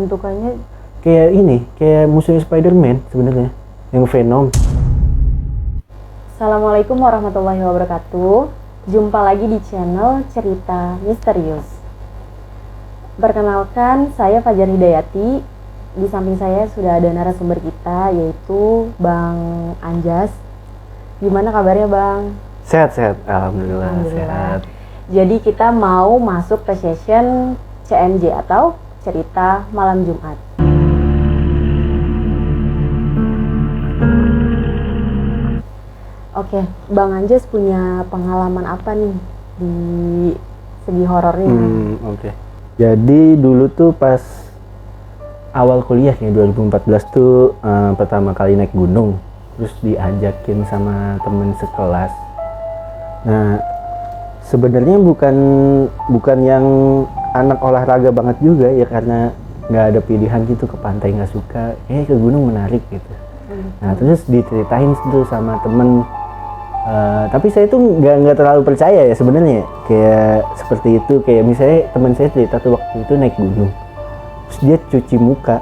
bentukannya kayak ini, kayak musuhnya Spider-Man sebenarnya, yang Venom. Assalamualaikum warahmatullahi wabarakatuh. Jumpa lagi di channel Cerita Misterius. Perkenalkan, saya Fajar Hidayati. Di samping saya sudah ada narasumber kita, yaitu Bang Anjas. Gimana kabarnya, Bang? Sehat-sehat, alhamdulillah, sehat. Jadi kita mau masuk ke session CMJ atau Cerita Malam Jumat. Oke, Bang Anjas punya pengalaman apa nih di segi horornya? Oke. Jadi dulu tuh pas awal kuliah ya 2014 tuh pertama kali naik gunung, terus diajakin sama temen sekelas. Nah, sebenarnya bukan yang anak olahraga banget juga ya, karena nggak ada pilihan gitu, ke pantai nggak suka, ke gunung menarik gitu. Nah, terus diceritain tuh sama temen. Tapi saya tuh nggak terlalu percaya ya sebenarnya, kayak seperti itu. Kayak misalnya teman saya cerita tuh waktu itu naik gunung, terus dia cuci muka,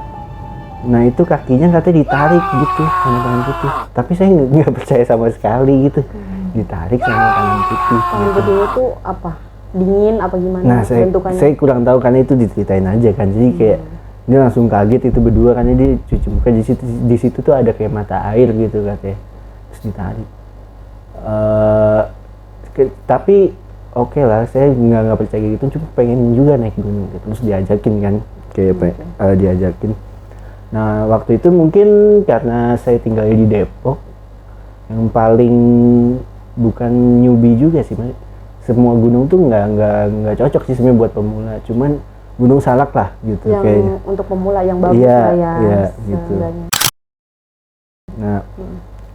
nah itu kakinya katanya ditarik gitu sama tangan putih. Tapi saya nggak percaya sama sekali gitu, ditarik sama tangan putih. Tangan putih itu apa? Dingin apa gimana? Nah, saya kurang tahu karena itu diceritain aja kan. Jadi kayak dia langsung kaget itu berdua, karena dia cuci muka di situ tuh ada kayak mata air gitu katanya, terus ditarik. Tapi oke lah, saya nggak percaya gitu, cuma pengen juga naik gunung gitu. Terus diajakin kan, kayak diajakin. Nah, waktu itu mungkin karena saya tinggal di Depok, yang paling bukan newbie juga sih, semua gunung tuh nggak cocok sih sebenarnya buat pemula, cuman Gunung Salak lah gitu yang kayaknya. untuk pemula yang bagus lah ya. Iya gitu. Nah,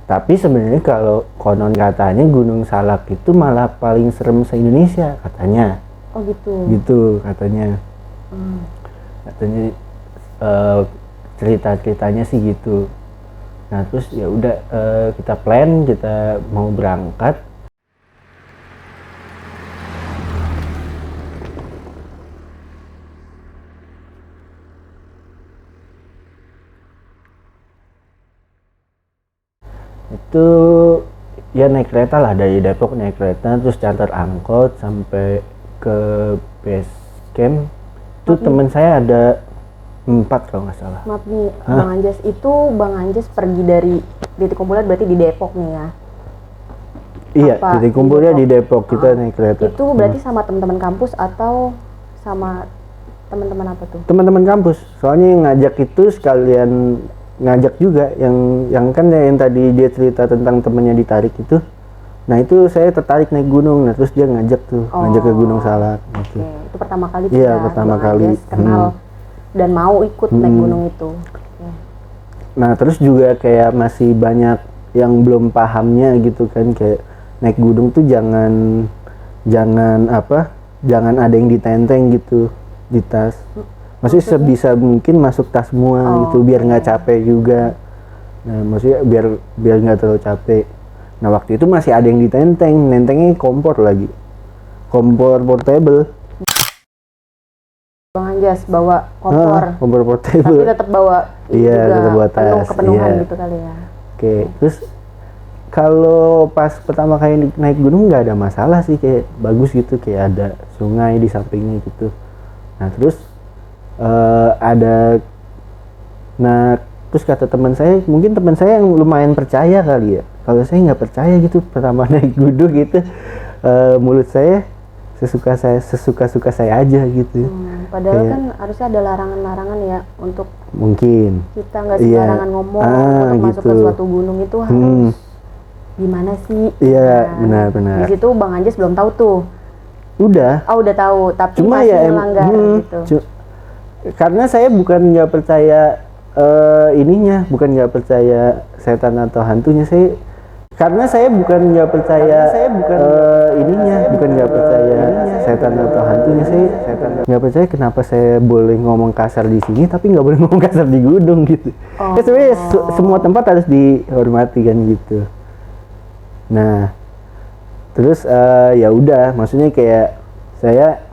tapi sebenarnya kalau konon katanya Gunung Salak itu malah paling serem se-Indonesia katanya. Oh gitu. Gitu katanya. Katanya cerita-ceritanya sih gitu. Nah, terus ya udah kita plan, kita mau berangkat. Itu ya naik kereta lah, dari Depok naik kereta, terus charter angkot sampai ke base camp. Itu teman saya ada 4 kalau nggak salah. Maaf nih, Bang Anjas, itu Bang Anjas pergi dari titik kumpulnya berarti di Depok nih ya? Iya, titik kumpulnya di Depok, kita naik kereta. Itu berarti sama teman-teman kampus atau sama teman-teman apa tuh? Teman-teman kampus, soalnya yang ngajak itu sekalian ngajak juga, yang kan yang tadi dia cerita tentang temennya ditarik itu. Nah, itu saya tertarik naik gunung, nah terus dia ngajak ke Gunung Salak gitu. Oke, itu pertama kali Iya, pertama kali kenal dan mau ikut naik gunung itu. Nah, terus juga kayak masih banyak yang belum pahamnya gitu kan, kayak naik gunung tuh jangan ada yang ditenteng gitu di tas. Maksudnya sebisa mungkin masuk tas semua gitu, biar nggak capek juga. Nah, maksudnya biar nggak terlalu capek. Nah, waktu itu masih ada yang ditenteng, nentengnya kompor lagi, kompor portable. Bang Anjas bawa kompor portable, tapi tetap bawa tetap bawa tas, kepenuhan gitu kali ya. Oke, terus kalau pas pertama kali naik gunung nggak ada masalah sih, kayak bagus gitu, kayak ada sungai di sampingnya gitu. Nah, terus terus kata teman saya, mungkin teman saya yang lumayan percaya kali ya, kalau saya nggak percaya gitu pertama naik gunung gitu. Mulut saya sesuka-suka saya aja gitu. Padahal kan harusnya ada larangan-larangan ya untuk mungkin kita nggak sembarangan ngomong untuk masuk ke suatu gunung itu harus gimana sih? Iya, benar. Di situ Bang Anjas belum tahu tuh. Udah Tahu, tapi cuma masih ya melanggar gitu. Karena saya bukan nggak percaya bukan nggak percaya setan atau hantunya, karena saya bukan nggak percaya bukan nggak percaya setan atau hantunya, saya nggak percaya kenapa saya boleh ngomong kasar di sini tapi nggak boleh ngomong kasar di gunung gitu. Sebenarnya semua tempat harus dihormati kan gitu. Nah, terus ya udah, maksudnya kayak saya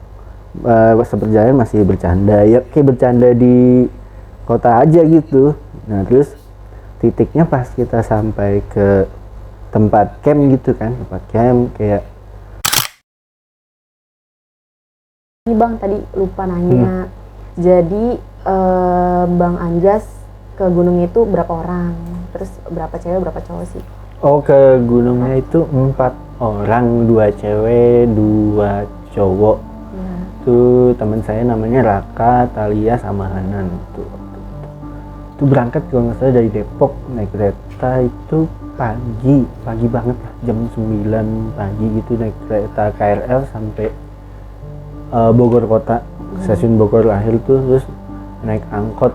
seperjalanan masih bercanda ya, kayak bercanda di kota aja gitu. Nah terus titiknya pas kita sampai ke tempat camp gitu kan, tempat camp kayak Ini Bang tadi lupa nanya. Jadi Bang Anjas ke gunung itu berapa orang? Terus berapa cewek berapa cowok sih? oh ke gunungnya itu 4 orang, 2 cewek 2 cowok. Ya. Tuh teman saya namanya Raka, Talia sama Hanan tuh. Itu berangkat kalau nggak salah dari Depok naik kereta itu pagi banget lah, jam 9 pagi gitu naik kereta KRL sampai Bogor kota, stasiun Bogor akhir tuh, terus naik angkot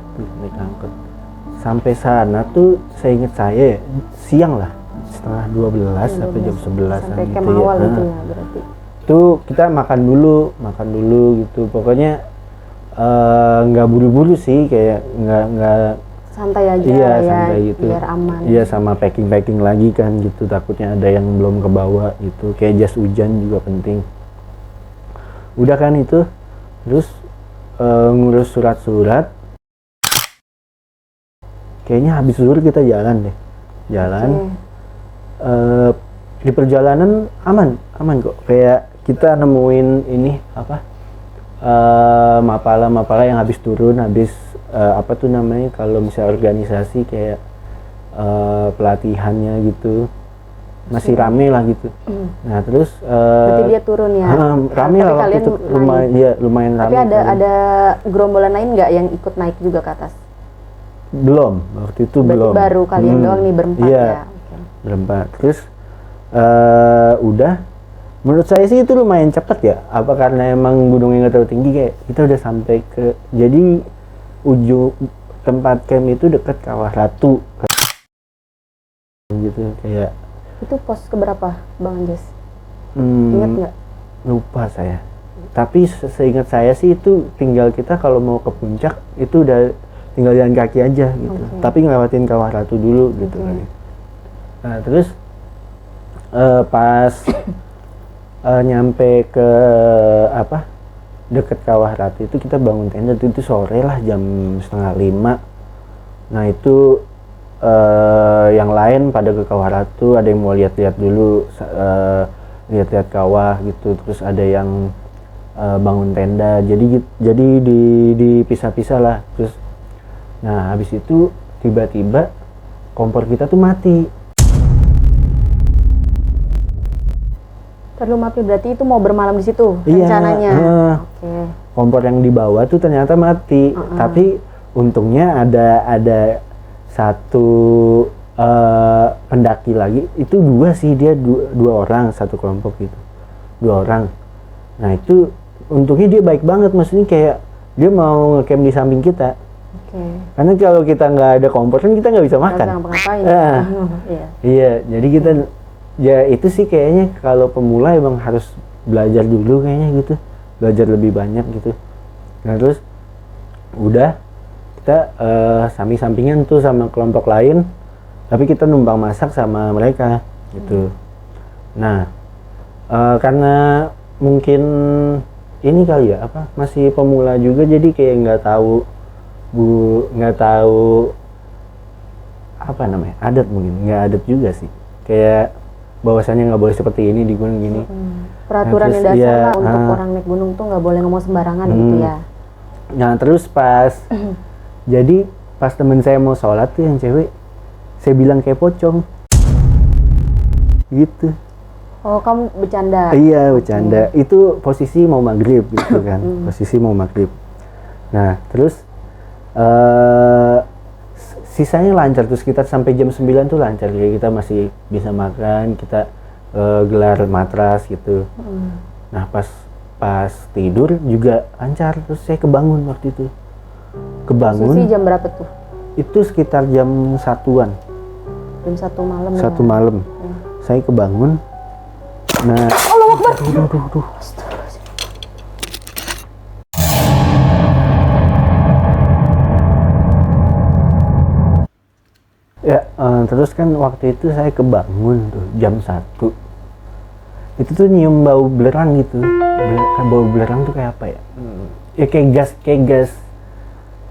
sampai sana tuh saya ingat saya ya, siang lah, setengah 12 sampai jam 11 sampai gitu camp ya. awal gitu ya berarti. Tuh kita makan dulu gitu, pokoknya nggak buru-buru sih, kayak nggak Santai aja iya, ya, santai gitu. biar aman. Iya, sama packing lagi kan gitu, takutnya ada yang belum kebawa gitu, kayak jas hujan juga penting. Udah kan itu, terus ngurus surat-surat, kayaknya habis zuhur kita jalan deh, di perjalanan aman kok, kayak kita nemuin ini apa, mapala yang habis turun, apa tuh namanya kalau misalnya organisasi kayak pelatihannya gitu, masih rame lah gitu. Nah terus Berarti dia turun ya. rame Tapi lah waktu kalian itu, lumayan rame. Tapi ada gerombolan lain nggak yang ikut naik juga ke atas? Belum, waktu itu Berarti belum. baru kalian doang nih berempat Iya, ya. Oke. berempat. Terus udah, menurut saya sih itu lumayan cepet ya. Apa karena emang gunungnya nggak terlalu tinggi, kayak kita udah sampai ke, jadi ujung tempat camp itu deket Kawah Ratu gitu, kayak Itu pos keberapa Bang Anjas? hmm, Ingat nggak? lupa saya. Tapi seingat saya sih itu tinggal kita kalau mau ke puncak itu udah tinggal jalan kaki aja gitu. Oke. Tapi ngelewatin Kawah Ratu dulu gitu kan. Nah terus pas nyampe ke apa, deket Kawah Ratu itu kita bangun tenda, itu sore lah jam 4:30. Nah itu yang lain pada ke Kawah Ratu, ada yang mau lihat-lihat dulu, lihat-lihat kawah gitu, terus ada yang bangun tenda, jadi dipisah-pisah lah. Terus nah habis itu tiba-tiba kompor kita tuh mati. Perlu mati berarti itu mau bermalam di situ Iya, rencananya. Oke. kompor yang di bawah tuh ternyata mati. Tapi untungnya ada satu pendaki lagi, itu dua orang satu kelompok gitu, 2 orang. Nah itu untungnya dia baik banget, maksudnya kayak dia mau ngecamp di samping kita. Oke. Karena kalau kita nggak ada kompor kan kita nggak bisa makan. Nggak ngapa-ngapain. Nah, Iya. iya, jadi kita ya itu sih kayaknya kalau pemula emang harus belajar dulu kayaknya gitu, belajar lebih banyak gitu. Nah terus udah kita samping-sampingan tuh sama kelompok lain, tapi kita numpang masak sama mereka gitu. Nah karena mungkin ini kali ya, apa, masih pemula juga, jadi kayak nggak tahu apa namanya, adat, mungkin nggak adat juga sih, kayak bahwasannya nggak boleh seperti ini di gunung gini. Peraturan Nah, yang terus, dasar ya, lah untuk orang naik gunung tuh nggak boleh ngomong sembarangan gitu ya. Nah terus pas jadi pas temen saya mau sholat tuh yang cewek, saya bilang kayak pocong gitu. Oh kamu bercanda? Iya bercanda. Itu posisi mau maghrib gitu kan. Posisi mau maghrib. Nah terus sisanya lancar, terus kita sampai jam 9 tuh lancar, kayak kita masih bisa makan, kita gelar matras gitu. Nah pas tidur juga lancar, terus saya kebangun waktu itu. Posisi jam berapa tuh? Itu sekitar jam 1-an. Jam 1 malam. Satu malam. Saya kebangun. Nah, Allahu Akbar. Duh. Ya, terus kan waktu itu saya kebangun tuh jam 1. Itu tuh nyium bau belerang gitu. Bau belerang tuh kayak apa ya? Ya kayak gas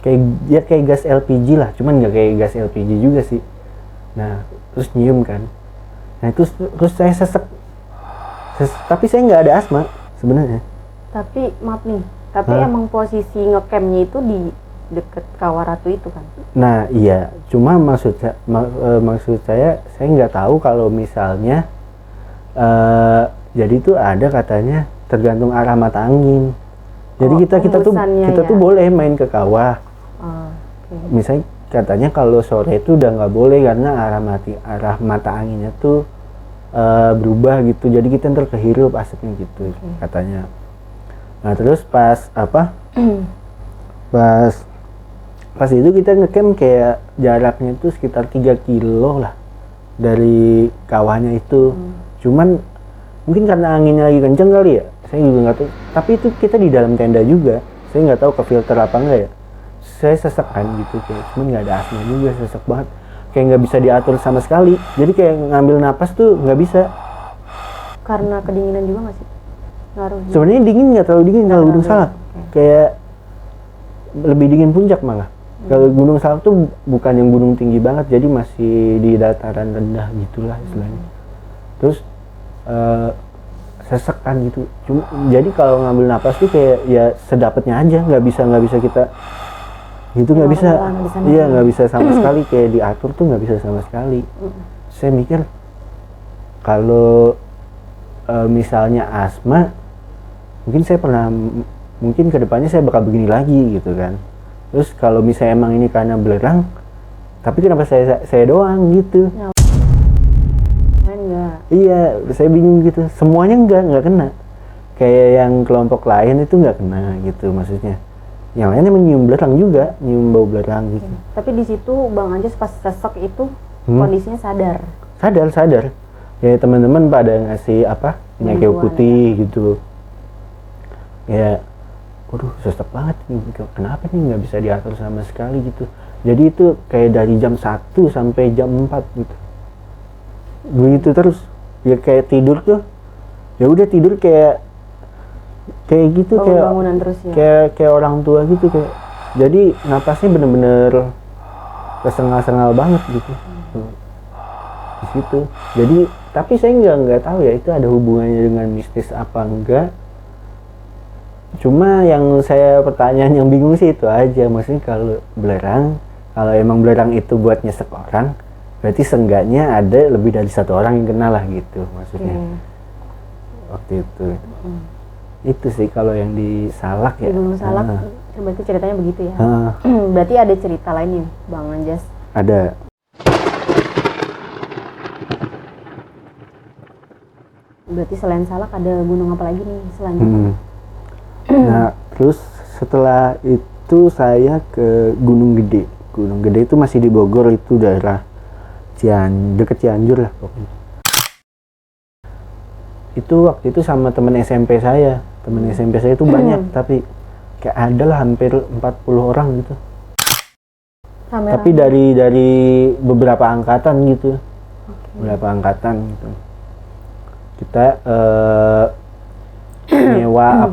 kayak gas LPG lah, cuman nggak kayak gas LPG juga sih. Nah terus nyium kan, nah itu terus saya sesek. Tapi saya nggak ada asma sebenarnya. Tapi maaf nih, tapi Hah? emang posisi ngecampnya itu di deket Kawaratu itu kan? Nah iya, cuma maksud saya nggak tahu kalau misalnya jadi tuh ada katanya tergantung arah mata angin. Jadi kita tuh hembusannya ya? boleh main ke kawah. Oke. Misalnya katanya kalau sore itu udah nggak boleh karena arah mata anginnya tuh berubah gitu. Jadi kita ntar kehirup asapnya gitu katanya. Nah terus pas pas itu kita ngecamp kayak jaraknya itu sekitar 3 kilo lah dari kawahnya itu. Cuman mungkin karena anginnya lagi kenceng kali ya, saya juga nggak tahu. Tapi itu kita di dalam tenda juga, saya nggak tahu ke filter apa enggak ya. Saya sesek kan gitu, kayak cuman nggak ada asma juga, sesek banget, kayak nggak bisa diatur sama sekali. Jadi kayak ngambil napas tuh nggak bisa. Karena kedinginan juga nggak sih? Ngaruh juga? Sebenarnya dingin, nggak terlalu dingin kalau Gunung Salak. Kayak lebih dingin puncak malah. Kalau Gunung Salak tuh bukan yang gunung tinggi banget, jadi masih di dataran rendah gitulah istilahnya. Terus sesek kan gitu. Jadi kalau ngambil napas tuh kayak ya sedapatnya aja, nggak bisa kita itu nggak bisa. Iya nggak bisa sama sekali, kayak diatur tuh nggak bisa sama sekali. Saya mikir kalau misalnya asma, mungkin kedepannya saya bakal begini lagi gitu kan. Terus kalau misalnya emang ini karena belerang, tapi kenapa saya doang gitu? Enggak. Iya, saya bingung gitu. Semuanya nggak kena. Kayak yang kelompok lain itu nggak kena gitu maksudnya. Yang lain emang nyium belerang juga, nyium bau belerang gitu. Tapi di situ Bang Anjas pas sesek itu kondisinya sadar. Sadar. Ya teman-teman pada ngasih minyak kayu putih gitu. Ya, waduh sesek banget nih. Kenapa nih nggak bisa diatur sama sekali gitu. Jadi itu kayak dari jam 1 sampai jam 4 gitu. Begitu terus. Ya kayak tidur tuh. Ya udah tidur kayak gitu, kayak bangunan terus ya. Kayak orang tua gitu kayak. Jadi napasnya bener-bener kesengal-sengal banget gitu. Di situ. Jadi tapi saya nggak tahu ya itu ada hubungannya dengan mistis apa enggak. Cuma yang saya pertanyaan yang bingung sih itu aja, maksudnya kalau emang belerang itu buat nyesek orang, berarti seenggaknya ada lebih dari satu orang yang kena lah gitu maksudnya. Waktu itu. Itu sih kalau yang di Salak ya. Di Gunung Salak berarti ceritanya begitu ya. Berarti ada cerita lain nih Bang Anjas. Ada. Berarti selain Salak ada gunung apa lagi nih selanjutnya? Nah, terus setelah itu saya ke Gunung Gede. Gunung Gede itu masih di Bogor, itu daerah deket Cianjur lah pokoknya. Itu waktu itu sama temen SMP saya. Temen SMP saya itu banyak, tapi kayak ada lah hampir 40 orang gitu. Tapi dari beberapa angkatan gitu. Beberapa angkatan gitu. Kita nyewa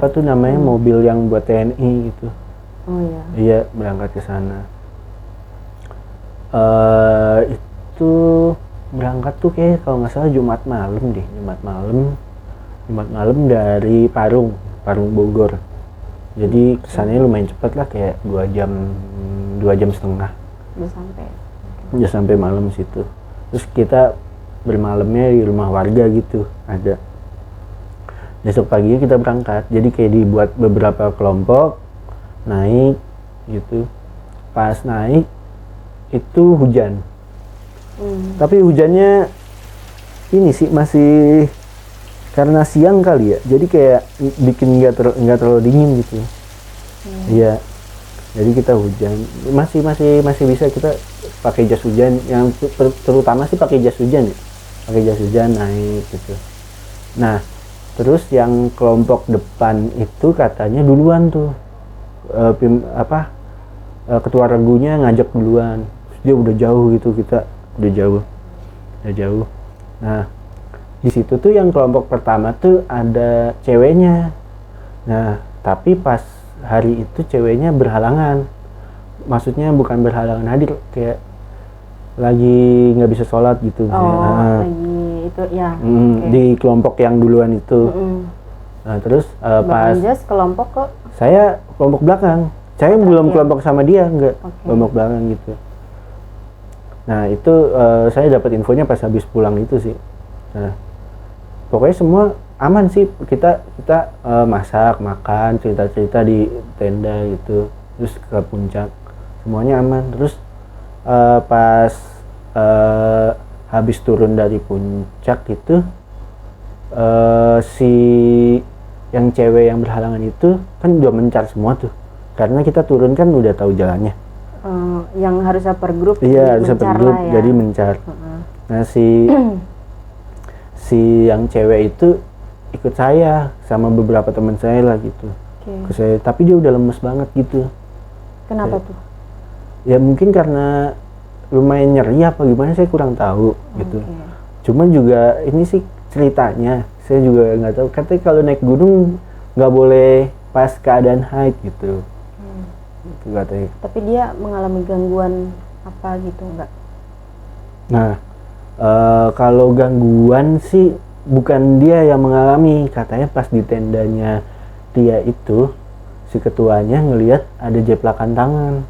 mobil yang buat TNI gitu. Oh iya. Iya, berangkat ke sana. Itu berangkat tuh kayak kalau nggak salah Jumat malam dari Parung Bogor. Jadi kesannya lumayan cepet lah, kayak 2 jam setengah. Udah sampai malam situ. Terus kita bermalamnya di rumah warga gitu ada. Besok paginya kita berangkat, jadi kayak dibuat beberapa kelompok naik gitu. Pas naik itu hujan. Tapi hujannya ini sih masih karena siang kali ya, jadi kayak bikin nggak terlalu dingin gitu. Iya. Jadi kita hujan, masih bisa kita pakai jas hujan, yang terutama sih pakai jas hujan ya. Pakai jas hujan naik gitu. Nah, terus yang kelompok depan itu katanya duluan tuh ketua regunya ngajak duluan. Terus dia udah jauh gitu, kita udah jauh. Nah, di situ tuh yang kelompok pertama tuh ada ceweknya. Nah, tapi pas hari itu ceweknya berhalangan. maksudnya bukan berhalangan hadir, kayak lagi nggak bisa sholat gitu. Lagi itu ya. Di kelompok yang duluan itu. Nah, terus pas Anjas kelompok kok. saya kelompok belakang, saya belum kelompok sama dia, enggak. Kelompok belakang gitu. Nah itu saya dapat infonya pas habis pulang itu sih. Nah pokoknya semua aman sih, kita masak, makan, cerita-cerita di tenda gitu, terus ke puncak, semuanya aman. Terus pas habis turun dari puncak itu, si yang cewek yang berhalangan itu kan udah mencar semua tuh, karena kita turun kan udah tahu jalannya. Yang harusnya per grup, iya harusnya per grup ya. Jadi mencar. Nah si yang cewek itu ikut saya sama beberapa teman saya lah gitu. Tapi dia udah lemes banget gitu. Kenapa tuh? Ya mungkin karena lumayan nyeri apa gimana, saya kurang tahu gitu. Cuman juga ini sih ceritanya, saya juga nggak tahu, katanya kalau naik gunung nggak boleh pas keadaan haid gitu. Itu katanya. Tapi dia mengalami gangguan apa gitu nggak? Nah kalau gangguan sih bukan dia yang mengalami, katanya pas di tendanya dia itu si ketuanya ngelihat ada jeplakan tangan.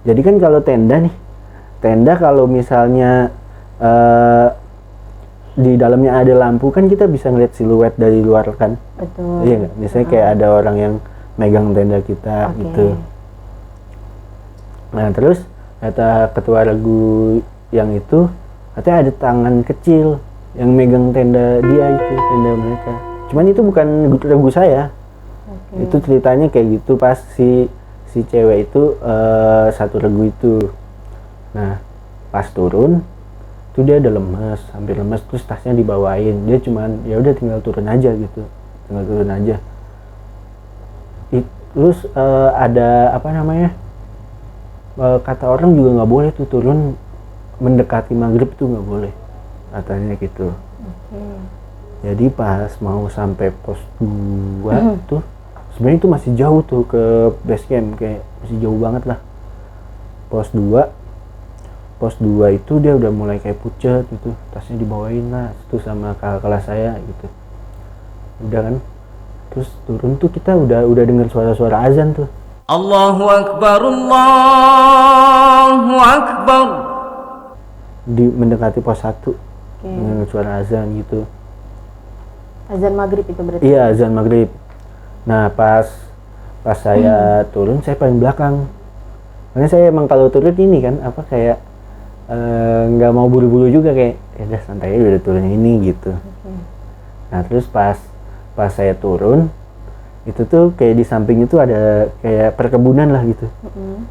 Jadi kan kalau tenda kalau misalnya di dalamnya ada lampu kan kita bisa ngeliat siluet dari luar kan. Betul. Iya nggak? Misalnya kayak ada orang yang megang tenda kita gitu. Nah terus kata ketua regu yang itu, katanya ada tangan kecil yang megang tenda dia itu, tenda mereka. Cuman itu bukan regu saya. Itu ceritanya kayak gitu pas si cewek itu satu regu itu. Nah pas turun itu dia udah lemes, hampir lemes, terus tasnya dibawain. Dia cuman ya udah tinggal turun aja gitu, tinggal turun aja. Terus ada apa namanya, kata orang juga nggak boleh tuh turun mendekati maghrib tuh nggak boleh, katanya gitu. Jadi pas mau sampai pos 2 tuh sebenarnya itu masih jauh tuh ke base camp, kayak masih jauh banget lah. Pos 2 itu dia udah mulai kayak pucet gitu, tasnya dibawain lah itu sama kakak kelas saya gitu. Udah kan, terus turun tuh kita udah dengar suara-suara azan tuh. Allahu Akbar, Allahu Akbar. Mendekati pos 1 dengan suara azan gitu. Azan maghrib itu berarti? Iya azan maghrib. Nah pas saya turun, saya paling belakang. Karena saya emang kalau turun ini kan apa kayak nggak mau buru-buru juga, kayak ya udah santai aja udah turun ini gitu. Nah terus pas saya turun itu tuh kayak di samping itu ada kayak perkebunan lah gitu.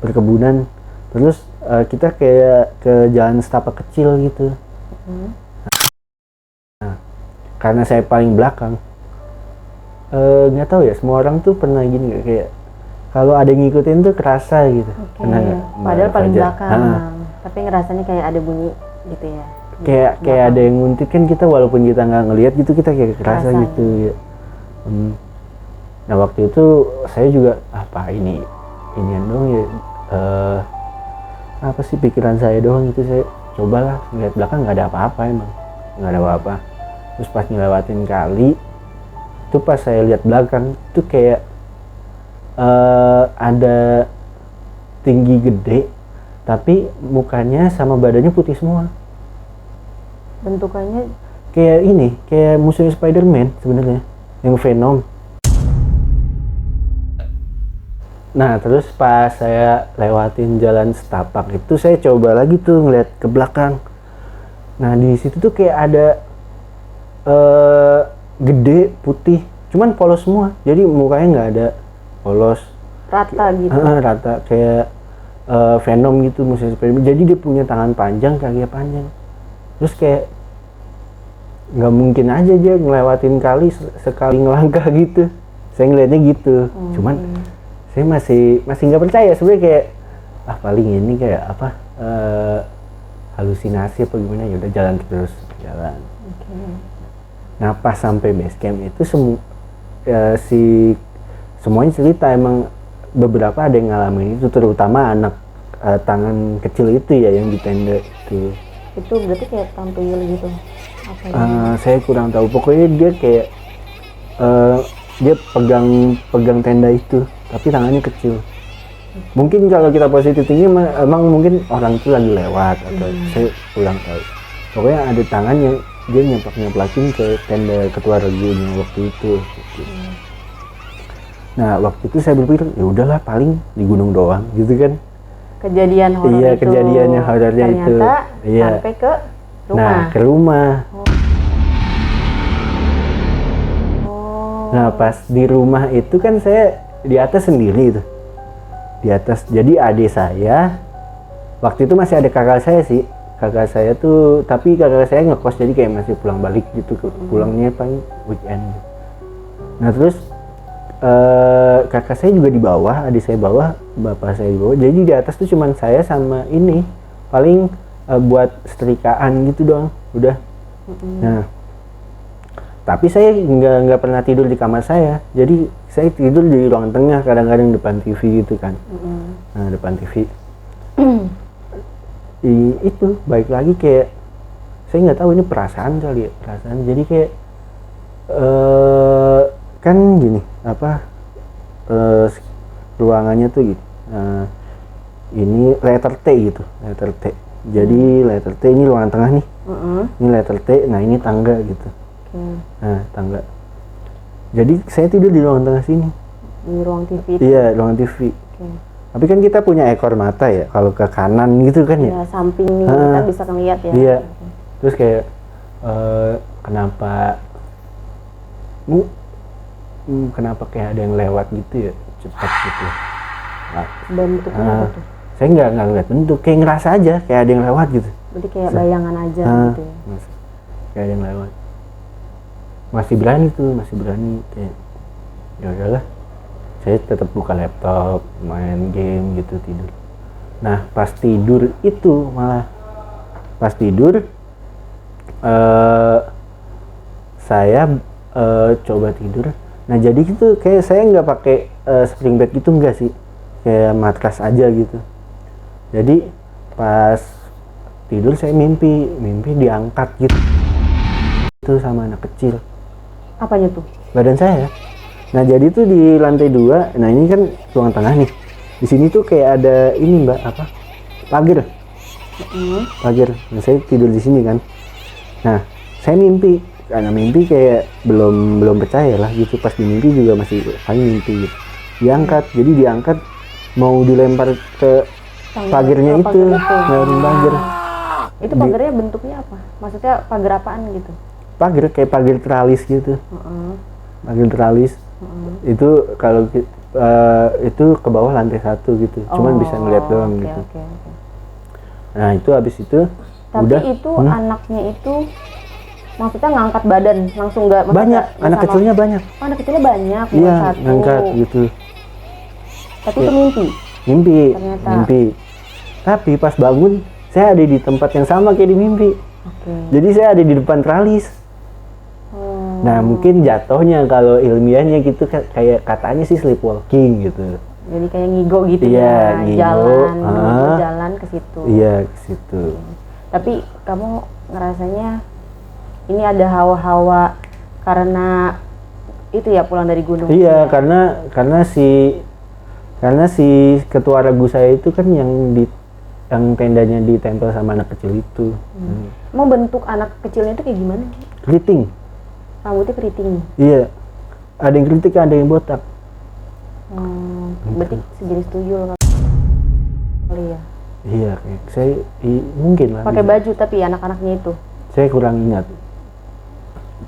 Perkebunan. Terus kita kayak ke jalan setapak kecil gitu. Nah karena saya paling belakang, nggak tahu ya, semua orang tuh pernah gini kayak kalau ada yang ngikutin tuh kerasa gitu. Padahal paling belakang, tapi ngerasanya kayak ada bunyi gitu ya. Kayak ada yang nguntit kan, kita walaupun kita nggak ngelihat gitu kita kayak kerasa gitu ya. Nah waktu itu saya juga apa inian dong ya, apa sih pikiran saya doang gitu, saya cobalah ngeliat belakang nggak ada apa-apa, emang nggak ada apa-apa. Terus pas ngelewatin kali itu, pas saya lihat belakang itu kayak ada tinggi gede tapi mukanya sama badannya putih semua. Bentukannya kayak ini, kayak musuhnya Spider-Man sebenarnya, yang Venom. Nah terus pas saya lewatin jalan setapak itu, saya coba lagi tuh ngeliat ke belakang. Nah di situ tuh kayak ada gede putih, cuman polos semua, jadi mukanya nggak ada, polos, rata gitu. Rata kayak Venom gitu, musuhnya Spider-Man. Jadi dia punya tangan panjang, kaki panjang. Terus kayak nggak mungkin aja dia ngelewatin kali sekali ngelangkah gitu. Saya ngeliatnya gitu. Cuman saya masih nggak percaya sebenarnya, kayak paling ini kayak apa, halusinasi apa gimana. Ya udah jalan terus, jalan. Nah pas sampai base camp itu semuanya cerita, emang beberapa ada yang ngalamin itu, terutama anak tangan kecil itu ya yang di tenda itu. Itu berarti kayak tampil gitu. Apa ya? Saya kurang tahu, pokoknya dia kayak dia pegang tenda itu tapi tangannya kecil. Mungkin kalau kita positif tinggi emang mungkin orang itu lagi lewat atau saya kurang tahu. Pokoknya ada tangan yang dia nyeplak-nyeplakin ke tenda ketua regunya waktu itu gitu. Nah waktu itu saya berpikir ya udahlah paling di gunung doang gitu kan. Kejadian horor Iya, itu. kejadian yang horornya itu. Ternyata Iya. sampai ke rumah. Nah ke rumah. Oh. Nah pas di rumah itu kan saya di atas sendiri tuh. Di atas, jadi adik saya waktu itu masih ada kakak saya sih. Kakak saya tuh, tapi kakak saya ngekos jadi kayak masih pulang balik gitu, pulangnya paling weekend. Nah terus kakak saya juga di bawah, adik saya bawah, bapak saya di bawah. Jadi di atas tuh cuman saya sama ini paling buat setrikaan gitu doang, udah. Nah tapi saya nggak pernah tidur di kamar saya, jadi saya tidur di ruang tengah, kadang-kadang depan TV gitu kan. Nah depan TV itu baik lagi kayak saya nggak tahu ini perasaan kali ya, perasaan. Jadi kayak kan gini apa ruangannya tuh gitu, ini letter T gitu, letter T. Jadi letter T ini ruangan tengah nih, ini letter T, nah ini tangga gitu. Nah tangga. Jadi saya tidur di ruang tengah sini. Di ruang TV itu. Iya, ruang TV. Tapi kan kita punya ekor mata ya, kalau ke kanan gitu kan ya. Ya samping nih kita bisa ngeliat ya. Iya. Terus kayak kenapa kenapa kayak ada yang lewat gitu ya, cepat gitu. Nah, bentuknya apa tuh? Saya nggak ngeliat bentuk, kayak ngerasa aja kayak ada yang lewat gitu. Berarti kayak bayangan aja gitu ya. Kayak ada yang lewat. Masih berani tuh, masih berani kayak ya udahlah. Saya tetap buka laptop, main game gitu, tidur. Nah pas tidur itu malah pas tidur saya coba tidur. Nah jadi gitu kayak saya nggak pakai spring bed gitu, enggak sih, kayak matras aja gitu. Jadi pas tidur saya mimpi diangkat gitu itu sama anak kecil. Apanya tuh? Badan saya. Nah jadi tuh di lantai 2, nah ini kan ruang tengah nih. Di sini tuh kayak ada ini mbak, apa? Pagar. Pagar. Nah saya tidur di sini kan. Nah saya mimpi, karena mimpi kayak belum percaya lah gitu. Pas di mimpi juga masih paling mimpi gitu. Diangkat, jadi diangkat mau dilempar ke pagarnya itu, ngelarin pagar. Itu pagarnya bentuknya apa? Maksudnya pagar apaan gitu? Pagar kayak pagar teralis gitu. Pagar teralis. Itu kalau itu ke bawah lantai 1 gitu, cuman bisa ngeliat doang gitu. Okay. Nah itu habis itu tapi udah itu anaknya itu maksudnya ngangkat badan langsung nggak? Banyak, anak kecilnya banyak. Oh, anak kecilnya banyak. Iya, satu. ngangkat gitu. Tapi itu mimpi. Ternyata. Mimpi. Tapi pas bangun saya ada di tempat yang sama kayak di mimpi. Jadi saya ada di depan teralis. Nah mungkin jatuhnya kalau ilmiahnya gitu kayak katanya sih sleepwalking gitu. Jadi kayak ngigo gitu ya, jalan ke situ. Iya ke situ. Tapi kamu ngerasanya ini ada hawa-hawa karena itu ya pulang dari gunung? Iya ya? karena si ketua regu saya itu kan yang tendanya ditempel sama anak kecil itu. Mau bentuk anak kecilnya itu kayak gimana? Keriting. Rambutnya keriting? Iya, ada yang keriting, ada yang botak. Berarti sejenis tuyul kali ya? Iya, kayak saya mungkin lah. Pakai baju tapi anak-anaknya itu? Saya kurang ingat.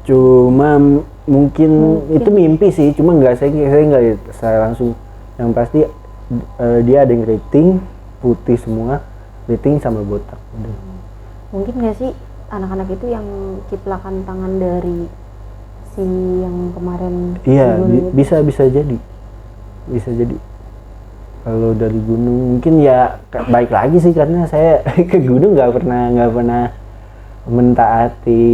Cuma mungkin itu mimpi sih, cuma saya nggak saya langsung. Yang pasti dia ada yang keriting, putih semua, keriting sama botak. Mungkin nggak sih anak-anak itu yang ciplakan tangan dari si yang kemarin? Iya, bisa jadi. Kalau dari gunung mungkin ya baik lagi sih, karena saya ke gunung nggak pernah mentaati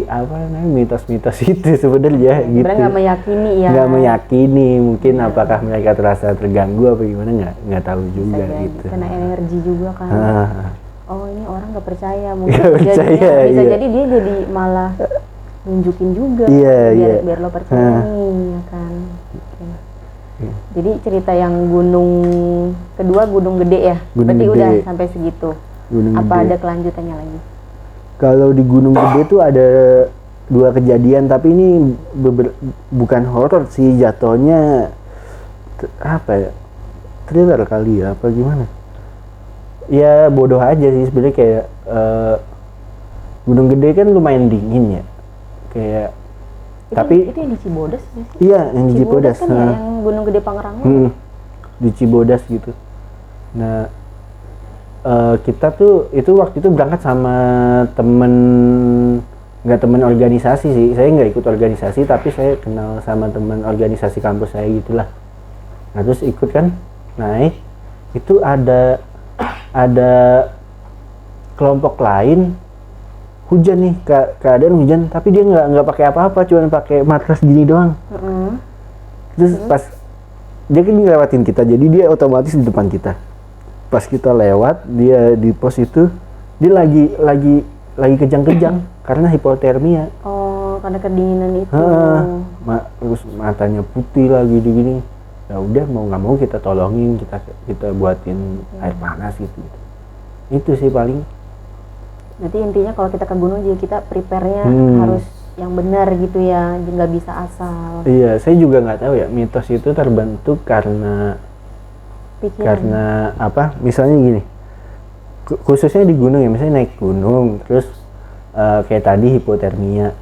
apa namanya mitos-mitos itu sebenarnya gitu. Sebenarnya nggak meyakini ya. Nggak meyakini, mungkin apakah mereka terasa terganggu apa gimana nggak tahu juga Bisa jadi, gitu. kena energi juga kan. Oh ini orang nggak percaya mungkin Nggak percaya, bisa iya. jadi dia jadi malah nunjukin juga Iya, biar lo percaya nih ya kan. Oke. Jadi cerita yang gunung kedua Gunung Gede ya, Gunung berarti Gede. udah sampai segitu. Gunung Apa Gede. ada kelanjutannya lagi? Kalau di Gunung Gede tuh ada 2 kejadian, tapi ini bukan horor sih, jatuhnya apa ya, thriller kali ya, apa gimana? Ya bodoh aja sih sebenarnya, kayak Gunung Gede kan lumayan dingin ya, kayak tapi itu yang di Cibodas nggak sih? iya yang di Cibodas, kan ya, yang Gunung Gede Pangrango. di Cibodas gitu. Nah kita tuh itu waktu itu berangkat sama nggak temen organisasi sih, saya nggak ikut organisasi tapi saya kenal sama teman organisasi kampus saya gitulah. Nah terus ikut kan naik, itu ada kelompok lain hujan nih, keadaan hujan tapi dia nggak pakai apa-apa, cuma pakai matras gini doang. Terus pas dia kan ngelewatin kita, jadi dia otomatis di depan kita. Pas kita lewat, dia di pos itu dia lagi kejang-kejang karena hipotermia. Oh, karena kedinginan itu. Terus matanya putih lagi gini. Ya udah mau nggak mau kita tolongin, kita buatin air panas gitu. Itu sih paling. Nanti intinya kalau kita ke gunung juga kita prepare-nya harus yang benar gitu ya, nggak bisa asal. Iya, saya juga nggak tahu ya, mitos itu terbentuk karena apa? Misalnya gini, khususnya di gunung ya, misalnya naik gunung, terus kayak tadi hipotermia.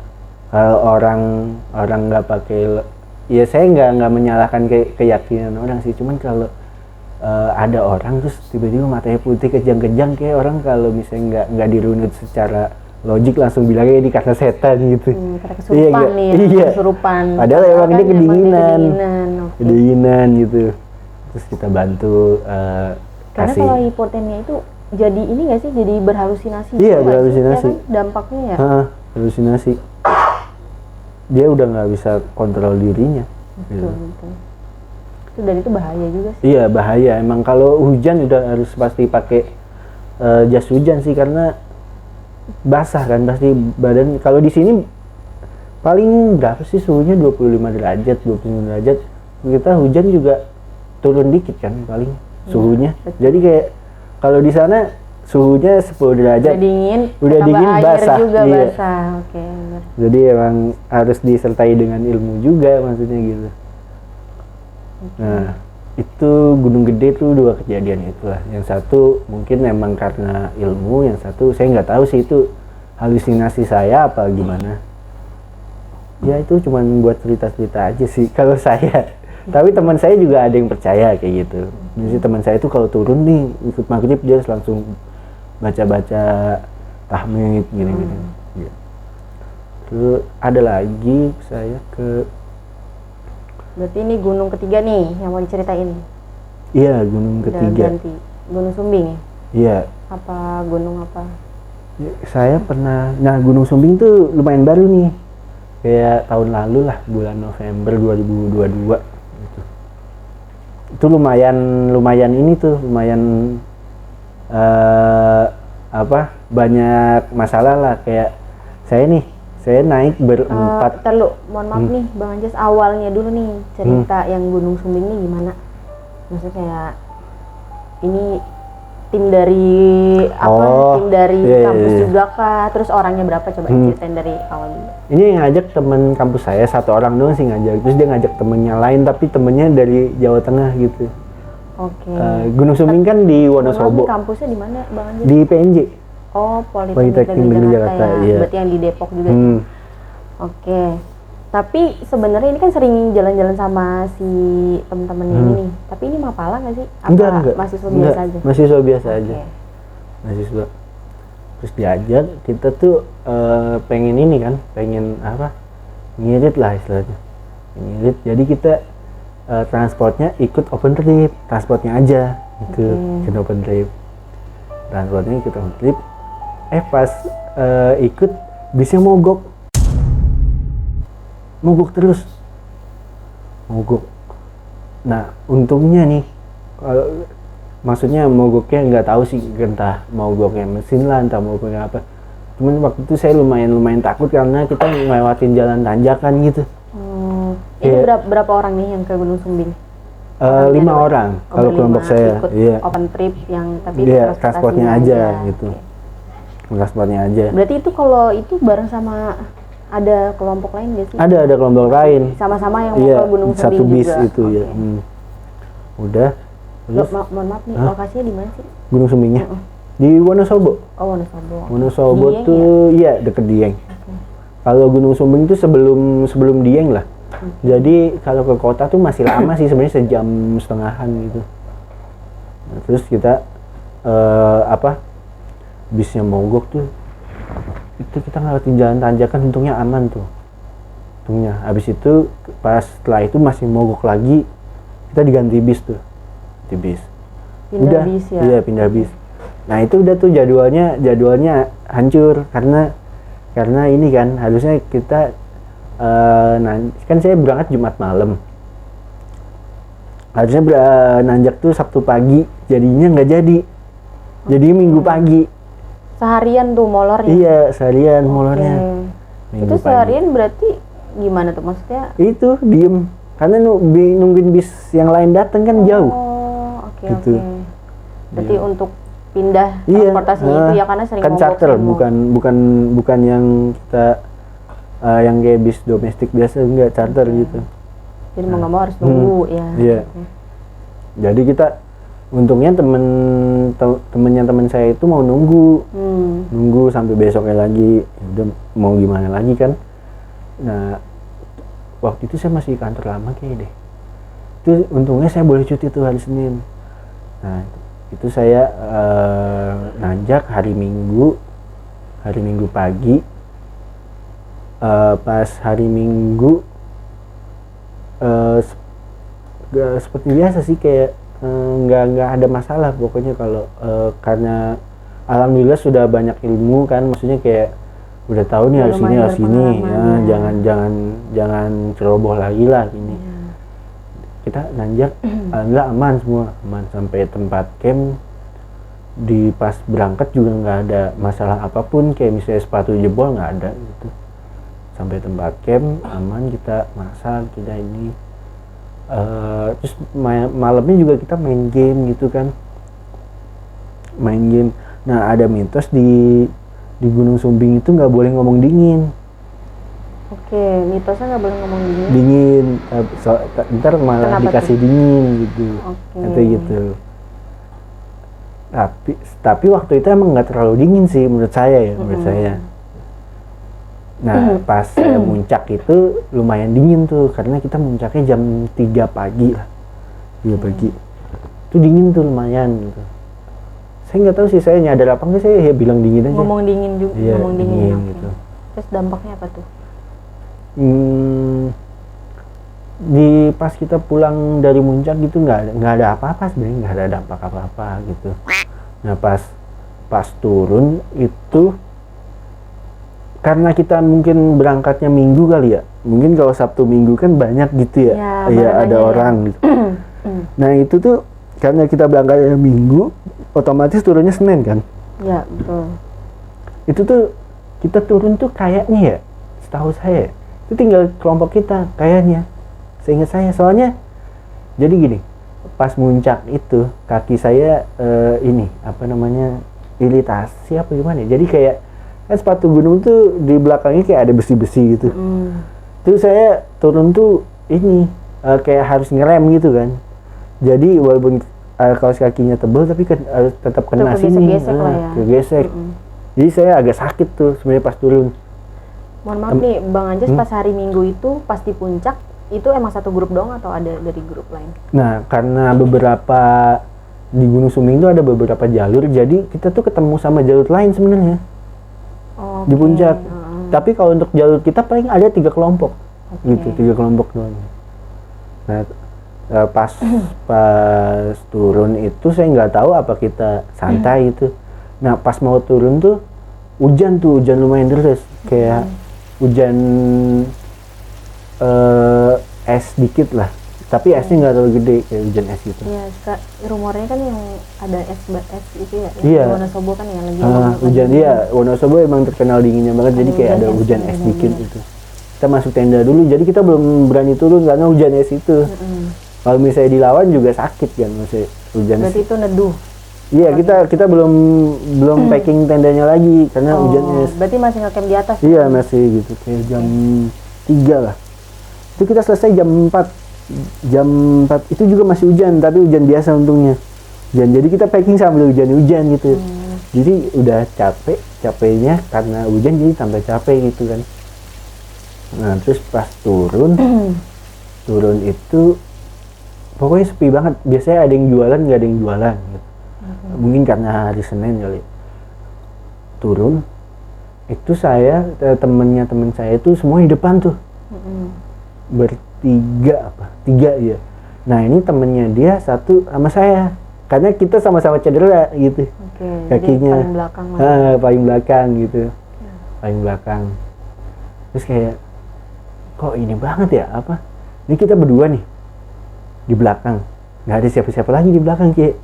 Kalau orang nggak pakai, ya saya nggak menyalahkan keyakinan orang sih, cuman kalau ada orang terus tiba-tiba matanya putih kejang-kejang, kayak orang kalau misalnya nggak dirunut secara logik langsung bilangnya ini karena setan gitu. Karena kesurupan nih, iya. Kesurupan. Padahal emang dia kedinginan. Okay. Kedinginan gitu. Terus kita bantu karena kasih. kalau hipotermia itu jadi ini nggak sih, jadi berhalusinasi? Iya, gitu berhalusinasi. Ya kan? Dampaknya ya. Halusinasi. Dia udah nggak bisa kontrol dirinya. Betul. Dan itu bahaya juga sih. Iya bahaya. Emang kalau hujan udah harus pasti pakai jas hujan sih, karena basah kan pasti badan. Kalau di sini paling berapa sih suhunya, 25 derajat, 29 derajat. Kita hujan juga turun dikit kan paling suhunya. Jadi kayak kalau di sana suhunya 10 derajat. Udah dingin basah. Juga iya. basah. Oke. Jadi emang harus disertai dengan ilmu juga maksudnya gitu. Nah, itu Gunung Gede tuh 2 kejadian itulah. Yang satu mungkin memang karena ilmu, yang satu saya nggak tahu sih itu halusinasi saya apa gimana. Ya itu cuman buat cerita-cerita aja sih kalau saya. Tapi teman saya juga ada yang percaya kayak gitu. Jadi teman saya tuh kalau turun nih ikut maghrib dia harus langsung baca-baca tahmid gini-gini. Ya. Terus ada lagi saya ke. Berarti ini gunung ketiga nih yang mau diceritain. Iya, gunung ketiga. Ganti. Gunung Sumbing ya? Iya. Apa gunung apa? Ya, saya pernah, nah Gunung Sumbing tuh lumayan baru nih. Kayak tahun lalu lah, bulan November 2022 gitu. Itu lumayan ini tuh, lumayan banyak masalah lah, kayak saya naik berempat. Mohon maaf nih Bang Anjas, awalnya dulu nih cerita yang Gunung Sumbing nih gimana? Maksudnya kayak ini tim dari tim dari kampus juga kah? Terus orangnya berapa, coba ceritain dari awal dulu. Ini yang ngajak temen kampus saya, 1 orang doang sih ngajak. Terus dia ngajak temennya lain, tapi temennya dari Jawa Tengah gitu. Oke. Gunung Sumbing kan di Wonosobo. Kampusnya di mana Bang Anjas? Di PNJ. Oh, Politeknik Negeri Jakarta ya. Iya. Berarti yang di Depok juga. Oke. Tapi sebenarnya ini kan sering jalan-jalan sama si teman-teman ini nih. Tapi ini Mapala nggak sih? Apa Enggak. mahasiswa biasa aja? Mahasiswa biasa aja. Mahasiswa. Terus diajak, kita tuh pengen ini kan, pengen apa? Ngirit lah istilahnya. Ngirit. Jadi kita transportnya ikut open trip, transportnya aja gitu. Ikut open trip. Transportnya ikut open trip. Pas ikut bisnya mogok terus. Nah untungnya nih, maksudnya mogoknya nggak tahu sih, entah mogoknya mesin lah, entah mogoknya apa. Cuman waktu itu saya lumayan takut karena kita ngelewatin jalan tanjakan gitu. Itu berapa orang nih yang ke Gunung Sumbing? 5 orang kalau kelompok saya. Ikut Iya. open trip yang tapi transportnya aja gitu. Transportnya aja. Berarti itu kalau itu bareng sama ada kelompok lain gak sih? Ada kelompok lain. Sama-sama yang mau ke Gunung Sumbing satu bis juga. itu ya. Udah. Terus Mohon maaf nih, lokasinya di mana sih? Gunung Sumbingnya di Wonosobo. Oh, Wonosobo. Wonosobo Dieng tuh ya deket Dieng. Kalau Gunung Sumbing tuh sebelum Dieng lah. Jadi kalau ke kota tuh masih lama sih, sebenarnya 1,5 jam gitu. Nah, terus kita bisnya mogok tuh, itu kita ngelewatin jalan tanjakan, untungnya aman tuh. Untungnya. Habis itu pas setelah itu masih mogok lagi, kita diganti bis tuh. Bis. Pindah bis ya? Iya, pindah bis. Nah itu udah tuh jadwalnya hancur karena ini kan harusnya kita kan saya berangkat Jumat malam, harusnya nanjak tuh Sabtu pagi, jadinya nggak jadi Minggu pagi. Seharian tuh molornya? Iya, seharian molornya. Itu seharian berarti gimana tuh maksudnya? Itu diem karena nungguin bis yang lain datang kan jauh. Oke. Gitu. Berarti untuk pindah transportasinya itu ya karena sering kan charter, bukan yang kita yang kayak bis domestik biasa, enggak charter gitu. Jadi mau nggak mau harus nunggu ya. Iya. Jadi kita untungnya temennya teman saya itu mau nunggu sampai besoknya lagi. Udah mau gimana lagi kan. Nah waktu itu saya masih di kantor lama kayak deh. Itu untungnya saya boleh cuti tuh hari Senin. Nah itu saya nanjak hari Minggu pagi. Pas hari Minggu seperti biasa sih, kayak nggak ada masalah pokoknya kalau karena alhamdulillah sudah banyak ilmu kan, maksudnya kayak udah tahu nih harus ini ya. jangan ceroboh lagi lah ini. Kita nanjak alhamdulillah aman sampai tempat camp. Di pas berangkat juga nggak ada masalah apapun, kayak misalnya sepatu jebol nggak ada gitu. Sampai tempat camp aman, kita masak, kita ini terus malamnya juga kita main game gitu kan, Nah ada mitos di Gunung Sumbing itu nggak boleh ngomong dingin. Oke, mitosnya nggak boleh ngomong dingin, ntar malah kenapa dikasih tuh? Dingin gitu. Katanya gitu. Tapi waktu itu emang nggak terlalu dingin sih menurut saya. Nah pas saya muncak itu lumayan dingin tuh, karena kita muncaknya jam 3 pagi lah. 3 pagi. Itu dingin tuh lumayan gitu. Saya nggak tahu sih saya nyadar apa enggak, saya ya bilang dingin aja. Ngomong dingin juga, iya, ngomong dingin gitu. Terus dampaknya apa tuh? Pas kita pulang dari muncak gitu nggak ada apa-apa sebenarnya, nggak ada dampak apa-apa gitu. Nah pas turun itu, karena kita mungkin berangkatnya Minggu kali ya, mungkin kalau Sabtu Minggu kan banyak gitu ya, ada orang gitu. Nah itu tuh karena kita berangkatnya Minggu, otomatis turunnya Senin kan. Ya betul. Itu tuh kita turun tuh kayaknya ya, setahu saya itu tinggal kelompok kita kayaknya, seingat saya. Soalnya jadi gini, pas muncak itu kaki saya iritasi apa gimana, jadi kayak kan sepatu gunung tuh di belakangnya kayak ada besi-besi gitu. Terus saya turun tuh kayak harus ngerem gitu kan. Jadi walaupun kaos kakinya tebal tapi kan harus tetap kena sini, kegesek. Jadi saya agak sakit tuh sebenarnya pas turun. Mohon maaf nih Bang Anjas, pas hari Minggu itu pas di puncak itu emang satu grup doang atau ada dari grup lain? Nah karena beberapa di Gunung Sumbing itu ada beberapa jalur, jadi kita tuh ketemu sama jalur lain sebenarnya. Di puncak. Tapi kalau untuk jalur kita paling ada 3 kelompok. Gitu, 3 kelompok doang. Nah, pas turun itu saya nggak tahu apa kita santai gitu. Nah, pas mau turun tuh hujan lumayan deras, kayak hujan es dikit lah, tapi esnya nggak terlalu gede kayak hujan es gitu. Iya, rumornya kan yang ada es itu ya, Iya. yang Wonosobo kan yang lagi Hujan dia, Wonosobo emang terkenal dinginnya banget, jadi kayak ada hujan es dikit gitu. Kita masuk tenda dulu, jadi kita belum berani turun karena hujan es itu. Kalau misalnya dilawan juga sakit kan, maksudnya hujan es. Berarti itu neduh. Iya, kita belum packing tendanya lagi karena hujan es. Berarti masih ngecamp di atas? Iya, masih gitu, kayak jam 3 lah. Itu kita selesai jam 4. Jam 4 itu juga masih hujan, tapi hujan biasa untungnya. Jadi kita packing sambil hujan-hujan gitu. Jadi udah capeknya karena hujan jadi tambah capek gitu kan. Nah, terus pas turun itu pokoknya sepi banget. Biasanya ada yang jualan, nggak ada yang jualan gitu. Mungkin karena hari Senin kali. Turun itu saya, temen saya itu semua di depan tuh. Tiga ya. Nah, ini temennya dia satu sama saya. Karena kita sama-sama cedera gitu. Kakinya paling belakang paling belakang gitu. Paling belakang. Terus kayak kok ini banget ya, apa? Ini kita berdua nih di belakang. Nggak ada siapa-siapa lagi di belakang, kayak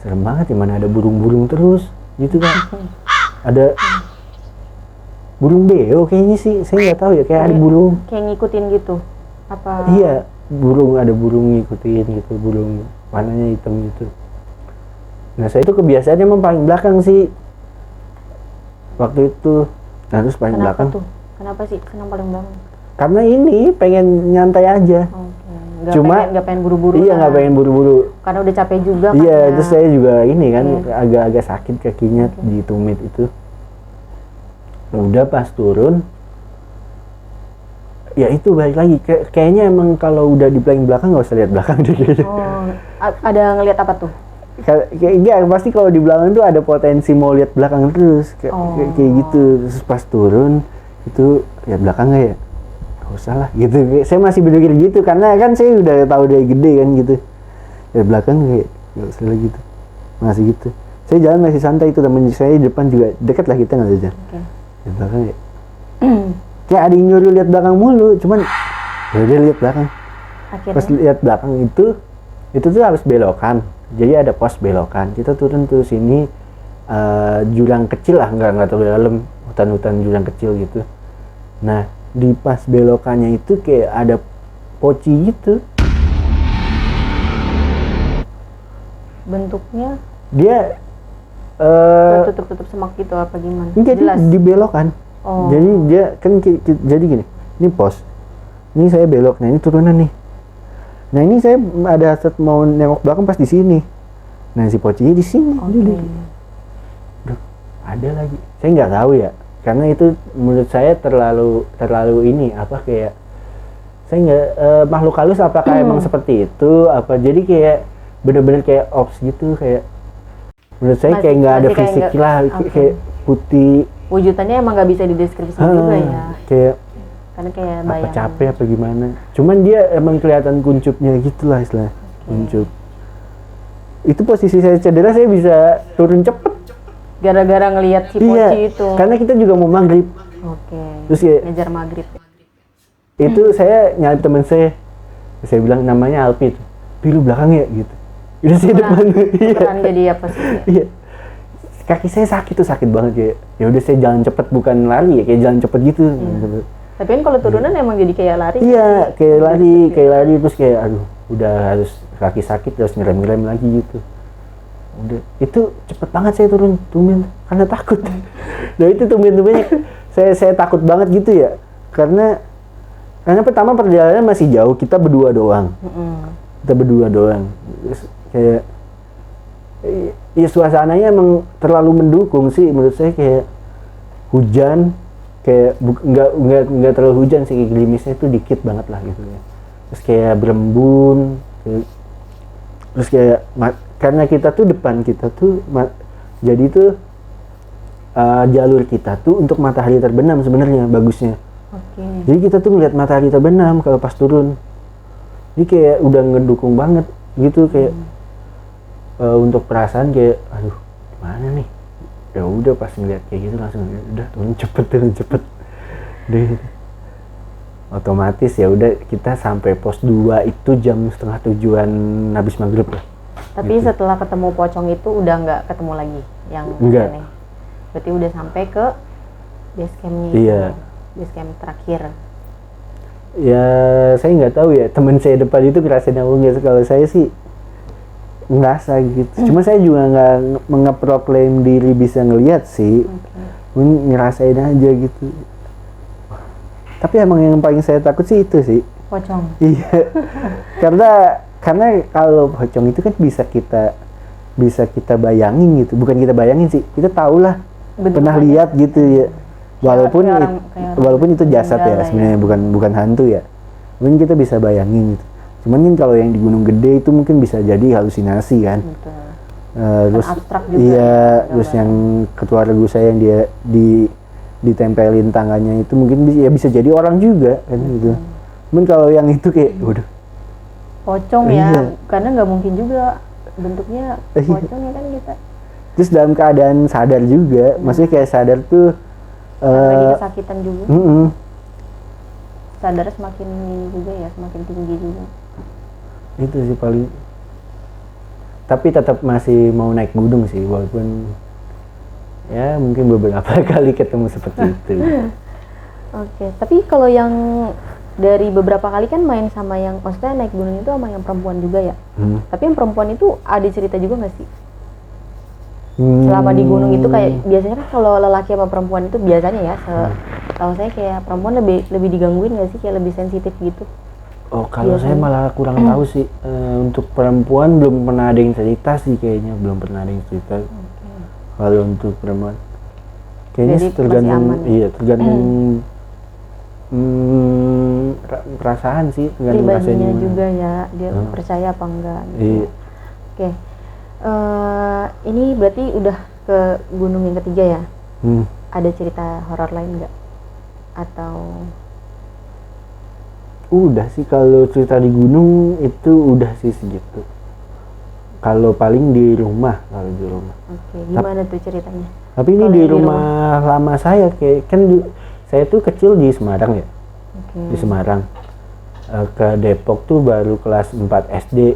serem banget ya, mana ada burung-burung terus gitu kan. Ada burung beo kayaknya sih, saya nggak tahu ya, kayak ada burung. Kayak ngikutin gitu. Apa? Iya, ada burung ngikutin gitu, burung warnanya hitam gitu. Nah, saya itu kebiasaannya emang paling belakang sih waktu itu. Nah, terus paling belakang. Tuh? Kenapa sih? Kenapa paling belakang? Karena ini pengen nyantai aja. Nggak pengen buru-buru. Iya, nggak pengen buru-buru. Karena udah capek juga kan. Iya, terus saya juga ini kan agak-agak sakit kakinya di tumit itu. Udah pas turun, ya itu balik lagi. Kayaknya emang kalau udah di paling belakang nggak usah lihat belakang deh kayaknya. Ada ngelihat apa tuh? Kayak pasti kalau di belakang tuh ada potensi mau lihat belakang terus kayak gitu. Terus pas turun itu lihat belakang nggak ya? Gak usah lah gitu. Saya masih berpikir gitu karena kan saya udah tahu dari gede kan gitu. Lihat belakang kayak nggak usah lah gitu. Masih gitu. Saya jalan masih santai, itu temen saya di depan juga dekat lah, kita nggak jajan. Lihat belakang ya. Kayak ada yang nyuruh lihat belakang mulu, cuman ya udah lihat belakang. Akhirnya. Pas lihat belakang itu tuh harus belokan. Jadi ada pos belokan. Kita turun tuh sini jurang kecil lah, nggak terlalu dalam, hutan-hutan jurang kecil gitu. Nah, di pas belokannya itu kayak ada poci gitu. Bentuknya? Dia tutup semak gitu apa gimana? Jadi dibelokan. Jadi dia kan jadi gini. Ini pos. Ini saya belok. Nah, ini turunan nih. Nah, ini saya ada saat mau nengok belakang pas di sini. Nah, si pocinya di sini. Duh, ada lagi. Saya nggak tahu ya. Karena itu menurut saya terlalu ini apa, kayak saya nggak makhluk halus apakah emang seperti itu apa, jadi kayak bener-bener kayak ops gitu, kayak menurut saya kayak nggak ada fisik lah, kayak putih. Wujudnya emang nggak bisa dideskripsikan juga ya. Kayak karena kayak apa capek apa gimana. Cuman dia emang kelihatan kuncupnya gitulah istilah. Kuncup. Itu posisi saya cedera, saya bisa turun cepet. Gara-gara ngelihat si poci itu. Karena kita juga mau maghrib. Terus kayak ngejar maghrib. Itu saya nyari teman saya bilang namanya Alpi tuh. Pilu belakang ya gitu. Udah saya depan. Peran jadi apa sih? Iya. Kaki saya sakit banget kayak. Ya udah saya jalan cepet, bukan lari ya, kayak jalan cepet gitu. Tapi kan kalau turunan emang jadi kayak lari. Iya, kayak lari terus kayak aduh, udah harus kaki sakit terus ngerem lagi gitu. Udah, itu cepet banget saya turun tumben karena takut. Nah, itu tumben-tumbennya saya takut banget gitu ya. Karena pertama perjalanan masih jauh, kita berdua doang. Terus kayak ya suasananya emang terlalu mendukung sih menurut saya, kayak hujan, kayak nggak terlalu hujan sih, kayak gerimisnya itu dikit banget lah gitu ya. Terus kayak berembun, terus kayak karena kita tuh depan kita tuh jadi tuh jalur kita tuh untuk matahari terbenam sebenarnya bagusnya. Jadi kita tuh ngeliat matahari terbenam kalau pas turun. Jadi kayak udah ngedukung banget gitu, kayak untuk perasaan kayak aduh gimana nih ya udah pas ngeliat kayak gitu langsung udah turun cepet deh. Otomatis ya udah kita sampai pos 2 itu jam 6:30 habis maghrib lah. Tapi gitu. setelah ketemu pocong itu udah nggak ketemu lagi yang Enggak. aneh. Berarti udah sampai ke base campnya Iya. itu, base camp terakhir. Ya saya nggak tahu ya teman saya depan itu ngerasain apa nggak. Kalau saya sih ngerasa gitu. Cuma saya juga nggak mengeproklaim diri bisa ngelihat sih. Ngerasain aja gitu. Tapi emang yang paling saya takut sih itu sih. Pocong. Iya. karena kalau pocong itu kan bisa kita bayangin gitu. Bukan kita bayangin sih. Kita tahu lah. Pernah Bentukannya. lihat gitu ya. Walaupun itu jasad ya meninggal lah sebenarnya bukan hantu ya. Mungkin kita bisa bayangin gitu. Cuman kan kalau yang di Gunung Gede itu mungkin bisa jadi halusinasi kan. Betul. Terus abstrak juga iya, ya, terus gambarnya. yang ketua regu saya yang dia ditempelin tangannya itu mungkin bisa jadi orang juga kan gitu. Cuman kalau yang itu kayak waduh. Pocong Iya. ya, karena nggak mungkin juga bentuknya Iya. pocong ya kan kita. Terus dalam keadaan sadar juga, maksudnya kayak sadar tuh Lagi kesakitan juga. mm-mm. Sadar semakin ini juga ya, semakin tinggi juga. Itu sih paling. Tapi tetap masih mau naik gunung sih, walaupun ya mungkin beberapa kali ketemu seperti itu. Oke, tapi kalau yang dari beberapa kali kan main sama yang, maksudnya naik gunung itu sama yang perempuan juga ya. Tapi yang perempuan itu ada cerita juga nggak sih? Selama di gunung itu kayak biasanya kan kalau lelaki sama perempuan itu biasanya ya, tahu saya kayak perempuan lebih digangguin nggak sih, kayak lebih sensitif gitu. Oh kalau saya malah kurang tahu sih. Untuk perempuan belum pernah ada yang cerita sih kayaknya, belum pernah ada yang cerita. Kalau untuk perempuan kayaknya Jadi tergantung, masih aman. iya tergantung perasaan sih, tergantung Pribadinya rasanya juga ya, dia percaya apa enggak gitu. Iya. Oke. Ini berarti udah ke gunung yang ketiga ya? Ada cerita horor lain nggak? Atau Udah sih kalau cerita di gunung itu udah sih segitu. Kalau paling di rumah, kalau di rumah. oke, gimana tuh ceritanya? Tapi ini Kalau di yang di rumah lama saya kayak kan saya tuh kecil di Semarang ya. Oke. Di Semarang. Ke Depok tuh baru kelas 4 SD.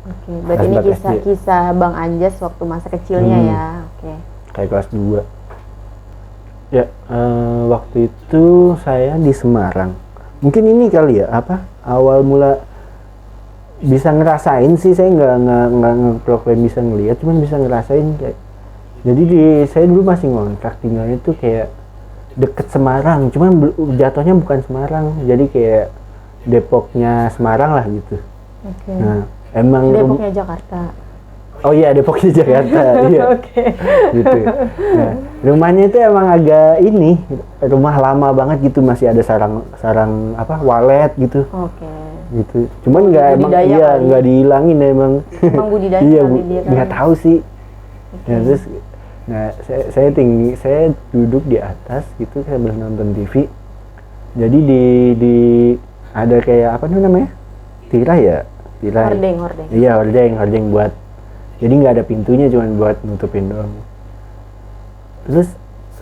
Oke, berarti ini Kelas 4 SD. kisah Bang Anjas waktu masa kecilnya ya. Oke. Kayak kelas 2. Ya, waktu itu saya di Semarang. Mungkin ini kali ya, awal mula bisa ngerasain sih, saya nggak ngeproklaim bisa ngelihat, cuman bisa ngerasain kayak. Jadi saya dulu masih ngontrak, tinggalnya tuh kayak deket Semarang, cuman jatuhnya bukan Semarang, jadi kayak Depoknya Semarang lah gitu. Oke. Nah, emang Depoknya Jakarta. Oh iya, Depoknya Jakarta. Iya. Oke. Gitu. Nah, rumahnya itu emang agak ini, rumah lama banget gitu, masih ada sarang walet gitu. Oke. Gitu. Cuman nggak emang Budidaya iya kali. nggak dihilangin emang. Emang budidaya Iya, kali dia kan. nggak tahu sih. Nah, terus saya duduk di atas gitu sambil nonton TV. Jadi di ada kayak apa namanya? Tirai ya? Tirai. Hordeng. Iya, hordeng buat. Jadi nggak ada pintunya, cuma buat nutupin doang. Terus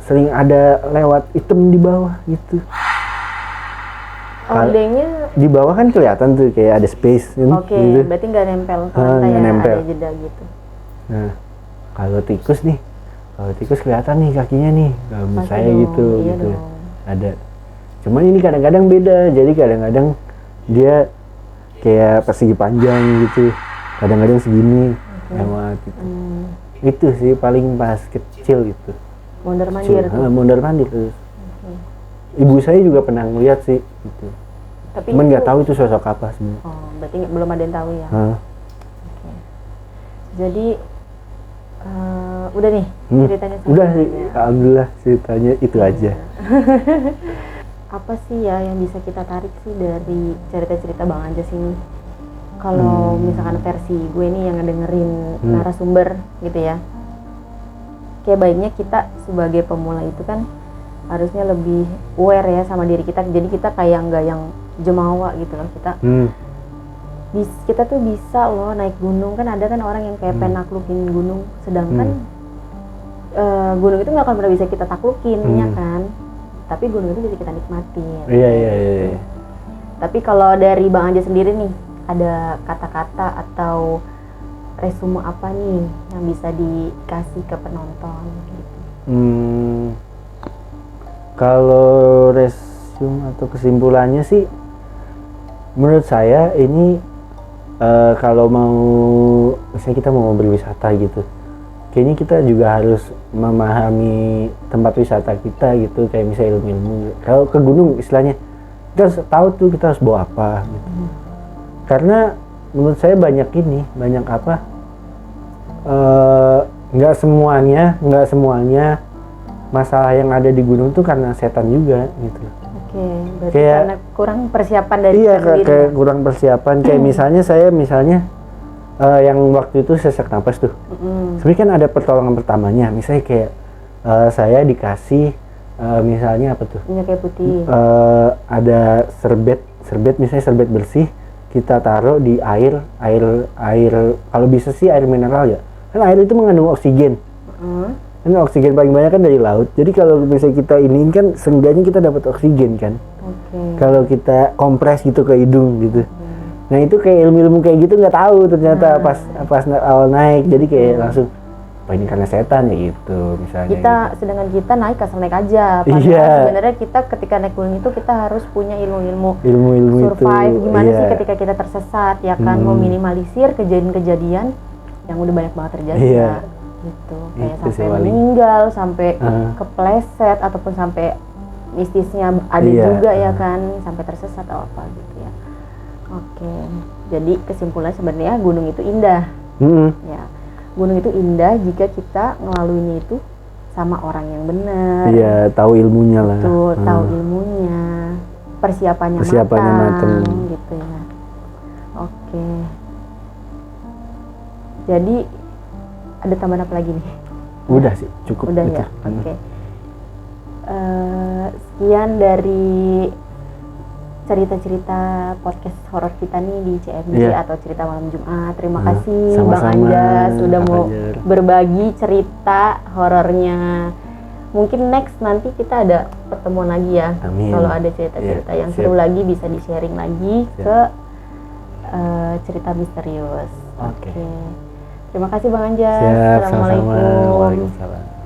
sering ada lewat hitam di bawah gitu. Hordengnya. Di bawah kan kelihatan tuh kayak ada space kan, Oke, gitu. berarti nggak nempel ke Ah, lantai nggak ya, nempel. ada jeda gitu. Nah, kalau tikus kelihatan nih kakinya nih, rambut Pasti saya dong, gitu, iya gitu. dong. Ada. Cuman ini kadang-kadang beda, jadi kadang-kadang dia kayak persegi panjang gitu, kadang-kadang segini, lewat gitu. Itu sih paling pas kecil itu. Mondar mandir tuh. Mondar mandir terus. Ibu saya juga pernah ngeliat sih, gitu. Tapi Cuman itu- nggak tahu itu sosok apa sebenarnya. Oh, berarti belum ada yang tahu ya. Hah? Jadi udah nih ceritanya sama Udah sih, ya. alhamdulillah ceritanya itu aja. Apa sih ya yang bisa kita tarik sih dari cerita-cerita Bang Anjas ini? Kalau misalkan versi gue nih yang ngedengerin narasumber gitu ya, kayak baiknya kita sebagai pemula itu kan harusnya lebih aware ya sama diri kita. Jadi kita kayak nggak yang jemawa gitu loh. Kita tuh bisa loh naik gunung, kan ada kan orang yang kayak pengen naklukin gunung, sedangkan gunung itu nggak akan pernah bisa kita taklukin, ya kan? Tapi gunung itu bisa kita nikmatin. Iya. Tapi kalau dari Bang Anja sendiri nih, ada kata-kata atau resume apa nih yang bisa dikasih ke penonton gitu? Kalau resume atau kesimpulannya sih, menurut saya ini kalau mau, misalnya kita mau berwisata gitu, kayaknya kita juga harus memahami tempat wisata kita gitu, kayak misalnya ilmu-ilmu. Kalau ke gunung istilahnya, kita harus tahu tuh kita harus bawa apa gitu. Karena menurut saya banyak apa, nggak semuanya masalah yang ada di gunung tuh karena setan juga gitu. Oke, berarti karena kurang persiapan dari iya, kita sendiri. kayak kurang persiapan. Kayak misalnya saya yang waktu itu sesak napas tuh. Sebenarnya kan ada pertolongan pertamanya. Misalnya kayak saya dikasih misalnya apa tuh? Minyak kayu putih. Ada serbet misalnya serbet bersih, kita taruh di air kalau bisa sih air mineral ya. Kan air itu mengandung oksigen. Kan oksigen paling banyak kan dari laut. Jadi kalau misalnya kita ini kan seenggaknya kita dapat oksigen kan. Kalau kita kompres gitu ke hidung gitu. Nah itu kayak ilmu kayak gitu nggak tahu ternyata pas awal naik. Jadi kayak langsung, apa ini karena setan ya gitu misalnya. Sedangkan kita naik asal naik aja. Padahal sebenarnya kita ketika naik gunung itu kita harus punya ilmu survive itu. Gimana sih ketika kita tersesat ya kan, meminimalisir kejadian-kejadian yang udah banyak banget terjadi gitu. Kayak itu sampai meninggal, sampai kepleset ataupun sampai mistisnya ada juga ya kan, sampai tersesat atau apa gitu ya. Oke. Jadi kesimpulan sebenarnya gunung itu indah. Ya. Gunung itu indah jika kita ngelaluinya itu sama orang yang benar. Iya, tahu ilmunya lah. Betul, tahu ilmunya. Persiapannya matang gitu ya. Oke. Jadi ada tambahan apa lagi nih? Udah sih, cukup. Udah gitu. ya. Oke. Sekian dari cerita-cerita podcast horor kita nih di CMJ atau cerita malam Jumat. Terima kasih Bang Anja sudah mau berbagi cerita horornya. Mungkin next nanti kita ada pertemuan lagi ya. Kalau ada cerita-cerita yang seru lagi bisa di-sharing lagi ke cerita misterius. Oke. Terima kasih Bang Anja. Siap, Assalamualaikum. sama-sama. Waalaikumsalam.